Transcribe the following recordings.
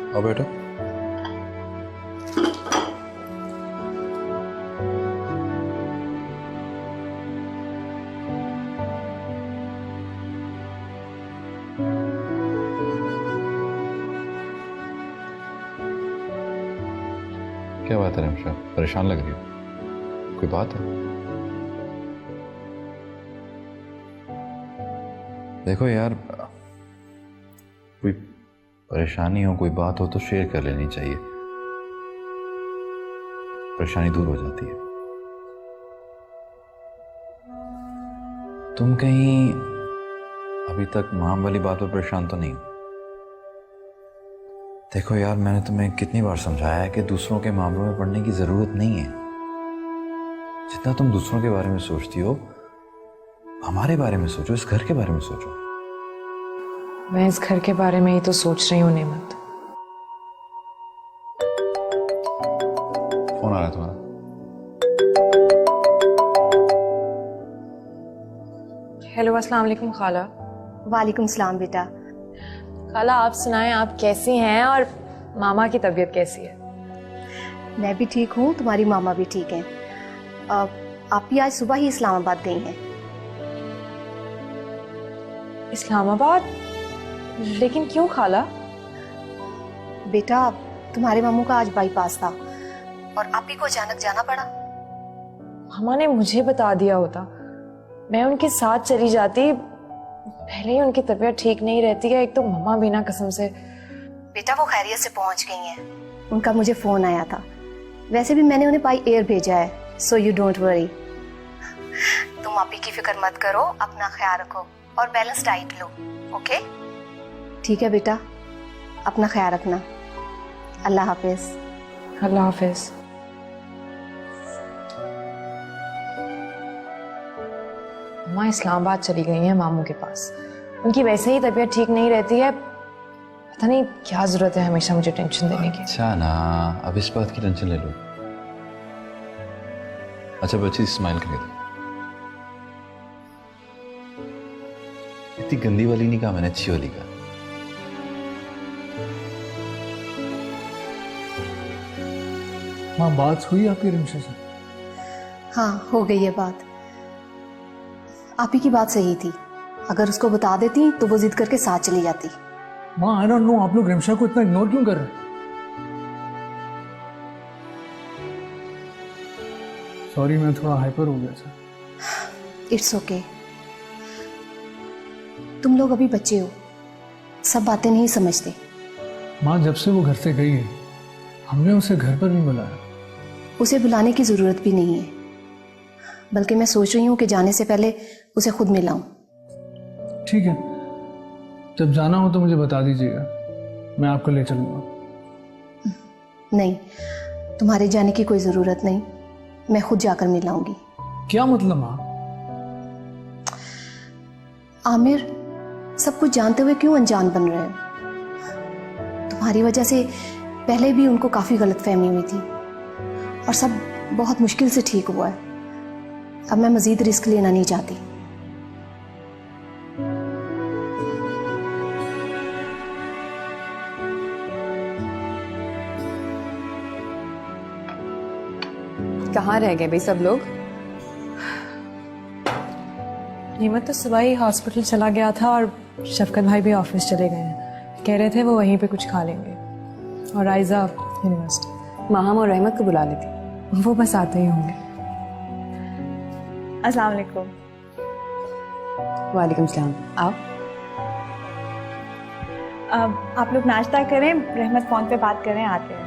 आओ बेटा। क्या बात है रमशा, परेशान लग रही हो? कोई बात है? देखो यार, कोई परेशानी हो, कोई बात हो तो शेयर कर लेनी चाहिए, परेशानी दूर हो जाती है। तुम कहीं अभी तक माम वाली बात पर परेशान तो नहीं हो? देखो यार, मैंने तुम्हें कितनी बार समझाया है कि दूसरों के मामलों में पड़ने की जरूरत नहीं है। जितना तुम दूसरों के बारे में सोचती हो, हमारे बारे में सोचो, इस घर के बारे में सोचो। मैं इस घर के बारे में ही तो सोच रही हूँ नेमत। फोन आ रहा है तुम्हारा? हेलो, अस्सलाम वालेकुम खाला। वालेकुम सलाम बेटा। खाला, आप सुनाएं, आप कैसी हैं और मामा की तबीयत कैसी है? मैं भी ठीक हूँ, तुम्हारी मामा भी ठीक हैं। आप भी आज सुबह ही इस्लामाबाद गई हैं। इस्लामाबाद? लेकिन क्यों खाला? बेटा, तुम्हारे मामू का आज बाईपास था और आप ही को अचानक जाना पड़ा। मामा ने मुझे बता दिया होता, मैं उनके साथ चली जाती। पहले ही उनकी तबीयत ठीक नहीं रहती है, एक तो मम्मा बिना कसम से। बेटा, वो खैरियत से पहुंच गई हैं। उनका मुझे फोन आया था। वैसे भी मैंने उन्हें बाई एयर भेजा है, सो यू डोंट वरी। तुम आप ही की फिक्र मत करो, अपना ख्याल रखो और बैलेंस डाइट लो, ओके? ठीक है बेटा, अपना ख्याल रखना। अल्लाह हाफिज। अल्लाह हाफिज। माँ इस्लामाबाद चली गई हैं मामू के पास। उनकी वैसे ही तबीयत ठीक नहीं रहती है, पता नहीं क्या जरूरत है हमेशा मुझे टेंशन देने की। अच्छा ना, अब इस बात की टेंशन ले लो। अच्छा बच्ची, स्माइल करके दो। इतनी गंदी वाली नहीं कहा मैंने, अच्छी वाली कहा। माँ, बात हुई आपकी रिमशा से? हाँ, हो गई है बात। आप ही की बात सही थी, अगर उसको बता देती तो वो जिद करके साथ चली जाती। माँ, आई डोंट नो, आप लोग रिमशा को इतना इग्नोर क्यों कर रहे हैं? सॉरी, मैं थोड़ा हाइपर हो गया था। It's okay. तुम लोग अभी बच्चे हो, सब बातें नहीं समझते। माँ, जब से वो घर से गई है, हमने उसे घर पर नहीं बुलाया। उसे बुलाने की जरूरत भी नहीं है, बल्कि मैं सोच रही हूँ कि जाने से पहले उसे खुद मिलाऊं। ठीक है, जब जाना हो तो मुझे बता दीजिएगा, मैं आपको ले चलूंगा। नहीं, तुम्हारे जाने की कोई जरूरत नहीं, मैं खुद जाकर मिलाऊंगी। क्या मतलब माँ? आमिर, सब कुछ जानते हुए क्यों अनजान बन रहे हो? तुम्हारी वजह से पहले भी उनको काफी गलतफहमी हुई थी और सब बहुत मुश्किल से ठीक हुआ है। अब मैं मजीद रिस्क लेना नहीं चाहती। कहाँ रह गए भाई सब लोग? नेमत तो सुबह ही हॉस्पिटल चला गया था और शफकत भाई भी ऑफिस चले गए हैं। कह रहे थे वो वहीं पे कुछ खा लेंगे। और आयजा यूनिवर्सिटी। माहम और रहमत को बुला लेती। वो बस आते ही होंगे। अस्सलाम वालेकुम। वालेकुम सलाम। आओ। आप लोग नाश्ता करें, रहमत फोन पे बात करें, आते हैं।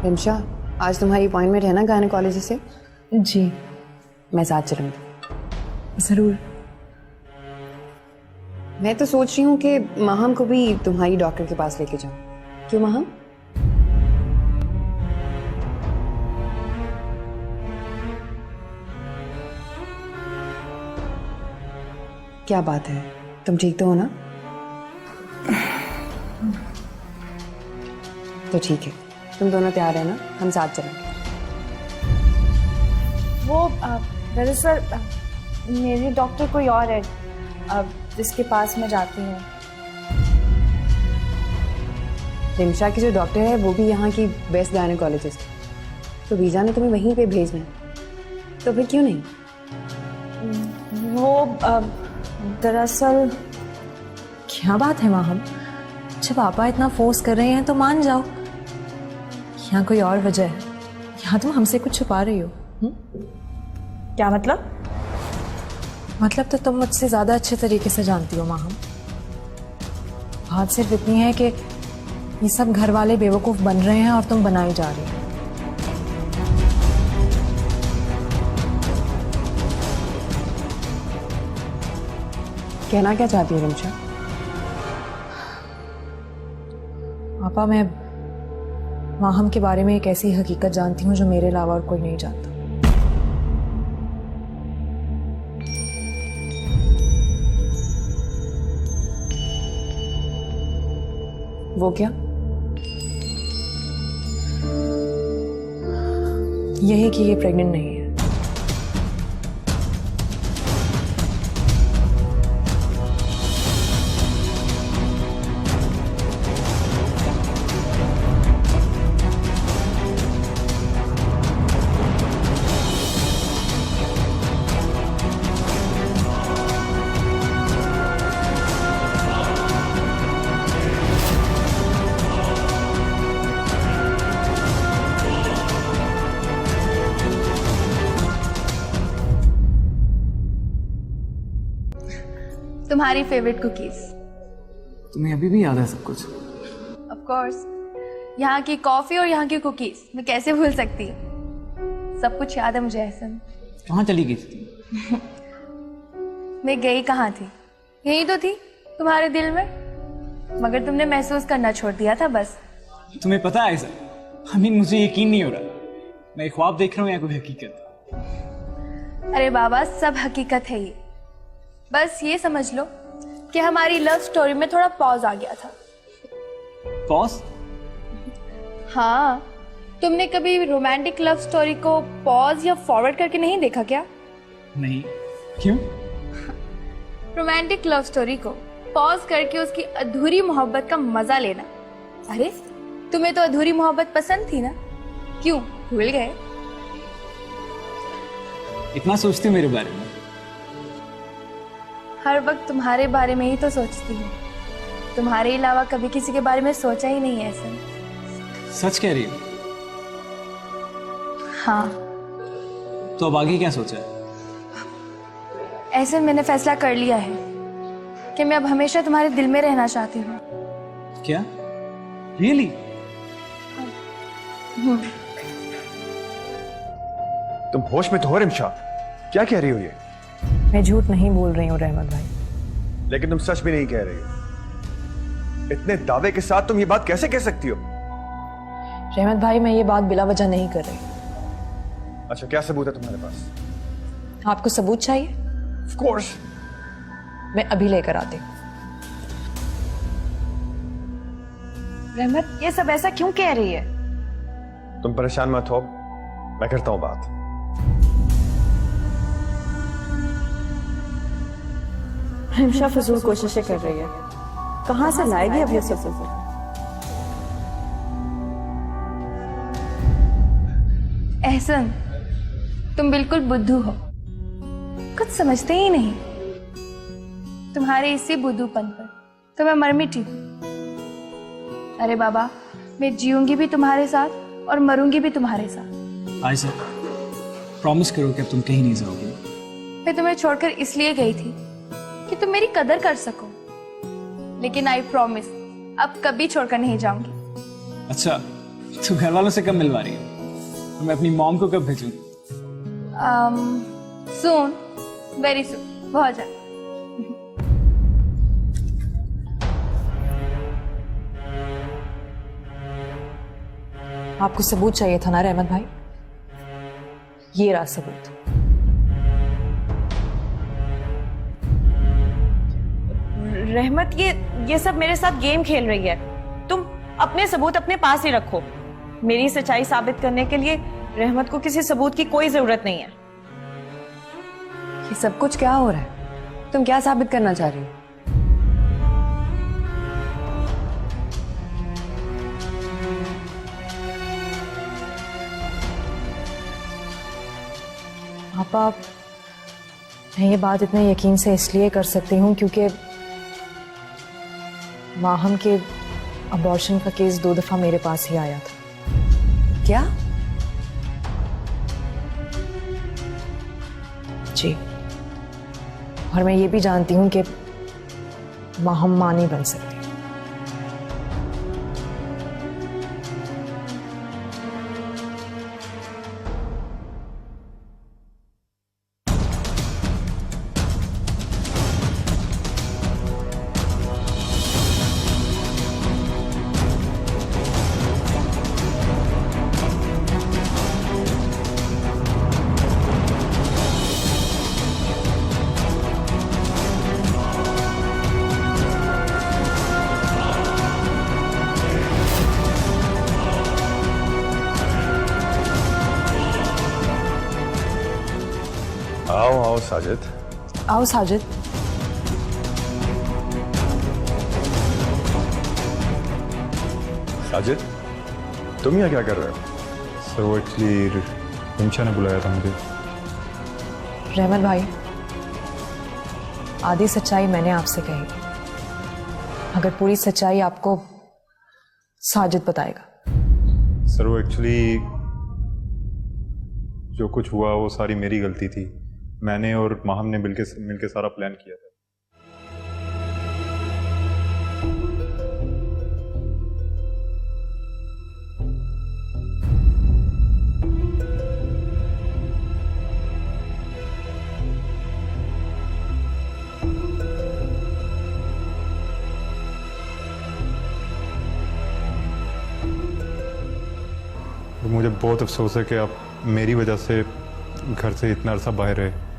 रिमशा, आज तुम्हारी अपॉइंटमेंट है ना गायनेकोलॉजिस्ट से? जी मैं साथ चलूंगी। जरूर। मैं तो सोच रही हूँ कि माहम को भी तुम्हारी डॉक्टर के पास लेके जाऊँ। क्यों माहम? क्या बात है, तुम ठीक तो हो ना? तो ठीक है, तुम दोनों तैयार है ना? हम साथ चलेंगे। वो दरअसल मेरी डॉक्टर कोई और है, अब जिसके पास मैं जाती हूँ। रिमशा की जो डॉक्टर है वो भी यहाँ की बेस्ट गायनेकोलॉजिस्ट, तो वीजा ने तुम्हें वहीं पे भेजना है, तो फिर क्यों नहीं? वो दरअसल क्या बात है माहम, जब पापा इतना फोर्स कर रहे हैं तो मान जाओ। यहाँ कोई और वजह है, यहाँ तुम हमसे कुछ छुपा रही हो। क्या मतलब? मतलब तो तुम मुझसे ज्यादा अच्छे तरीके से जानती हो माहम। बात सिर्फ इतनी है कि ये सब घर वाले बेवकूफ बन रहे हैं और तुम बनाई जा रही हो। कहना क्या चाहती है रिमशा? पापा, मैं माहम के बारे में एक ऐसी हकीकत जानती हूँ जो मेरे अलावा और कोई नहीं जानता। वो क्या? यही कि ये प्रेग्नेंट नहीं है। तुम्हारी फेवरेट कुकीज। तुम्हें अभी भी याद है सब कुछ? ऑफ कोर्स, यहाँ की कॉफी और यहाँ की कुकीज मैं कैसे भूल सकती हूँ। सब कुछ याद है मुझे एहसन। कहाँ चली गई थी? मैं गई कहाँ थी? यही तो थी, तुम्हारे दिल में। मगर तुमने महसूस करना छोड़ दिया था बस। तुम्हें पता है सर, मुझे यकीन नहीं हो रहा मैं ख्वाब देख रहा हूँ या कोई हकीकत। अरे बाबा, सब हकीकत है ये। बस ये समझ लो कि हमारी लव स्टोरी में थोड़ा पॉज आ गया था। पॉज? हाँ, तुमने कभी रोमांटिक लव स्टोरी को पॉज या फॉरवर्ड करके नहीं देखा क्या? नहीं। क्यों? रोमांटिक लव स्टोरी को पॉज करके उसकी अधूरी मोहब्बत का मजा लेना। अरे, तुम्हें तो अधूरी मोहब्बत पसंद थी ना, क्यों भूल गए? इतना सोचते हो मेरे बारे में? हर वक्त तुम्हारे बारे में ही तो सोचती हूँ। तुम्हारे अलावा कभी किसी के बारे में सोचा ही नहीं है ऐसा। सच कह रही हो? हाँ। तो अब आगे क्या सोचा है? ऐसे मैंने फैसला कर लिया है कि मैं अब हमेशा तुम्हारे दिल में रहना चाहती हूँ। क्या? रियली? तुम होश में तो हो रिमशा? क्या कह रही हो ये? मैं झूठ नहीं बोल रही हूँ रहमत भाई। लेकिन तुम सच भी नहीं कह रही हो। इतने दावे के साथ तुम ये बात कैसे कह सकती हो? रहमत भाई, मैं ये बात बिला वजह नहीं कर रही। अच्छा, क्या सबूत है तुम्हारे पास? आपको सबूत चाहिए? Of course. मैं अभी लेकर आती हूँ। रहमत, ये सब ऐसा क्यों कह रही है? तुम परेशान मत हो, मैं करता हूं बात। रिमशा फजूल कोशिशें कर रही है। कहाँ से लाएगी अब ये सब? एहसन, तुम बिल्कुल बुद्धू हो, कुछ समझते ही नहीं। तुम्हारे इसी बुद्धूपन पर तो मैं मर मिटी हूँ। अरे बाबा, मैं जीऊंगी भी तुम्हारे साथ और मरूंगी भी तुम्हारे साथ। आयशा, प्रॉमिस करो कि अब तुम कहीं नहीं जाओगी। मैं तुम्हें छोड़कर इसलिए गई थी कि तुम मेरी कदर कर सको, लेकिन आई प्रॉमिस अब कभी छोड़कर नहीं जाऊंगी। अच्छा, तो घर वालों से कब मिलवा रही हो? तो मैं अपनी मॉम को कब भेजूं? सून, वेरी सून, बहुत जल्द। आपको सबूत चाहिए था ना रहमत भाई? ये रहा सबूत। रहमत, ये सब मेरे साथ गेम खेल रही है। तुम अपने सबूत अपने पास ही रखो। मेरी सच्चाई साबित करने के लिए रहमत को किसी सबूत की कोई जरूरत नहीं है। ये सब कुछ क्या हो रहा है? तुम क्या साबित करना चाह रही हो? पापा, मैं ये बात इतने यकीन से इसलिए कर सकती हूँ क्योंकि माहम के अबॉर्शन का केस 2 दफा मेरे पास ही आया था। क्या? जी, और मैं ये भी जानती हूँ कि माहम मां नहीं बन सकती। आओ आओ साजिद। आओ साजिद। साजिद, तुम यहाँ क्या कर रहे हो? सर वो एक्चुअली रिमशा ने बुलाया था मुझे। रहमत भाई, आधी सच्चाई मैंने आपसे कही, अगर पूरी सच्चाई आपको साजिद बताएगा। सर वो एक्चुअली जो कुछ हुआ वो सारी मेरी गलती थी। मैंने और माहम ने मिलके सारा प्लान किया था। मुझे बहुत अफसोस है कि आप मेरी वजह से घर से इतना अरसा बाहर रहे।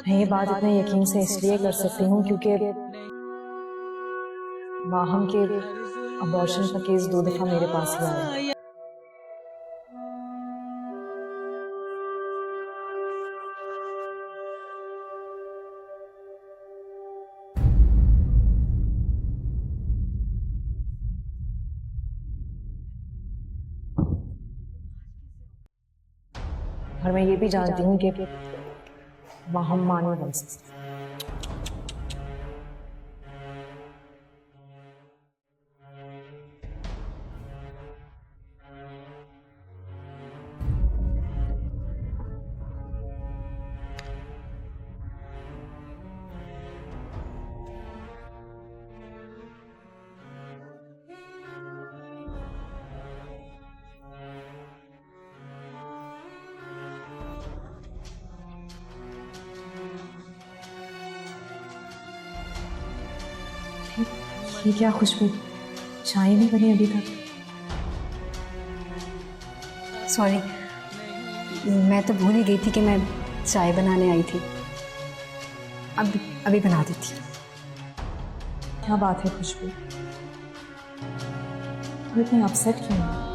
मैं ये बात इतने यकीन से इसलिए कर सकती हूँ क्योंकि माहम के अबॉर्शन का केस 2 दफा मेरे पास ही आया। और मैं ये भी जानती हूँ कि माहम मां नहीं बन सकती। ये क्या खुशबू, चाय नहीं बनी अभी तक। सॉरी, मैं तो भूल ही गई थी कि मैं चाय बनाने आई थी। अभी बना देती हूँ। क्या बात है खुशबू, तुम इतनी अपसेट क्यों हो?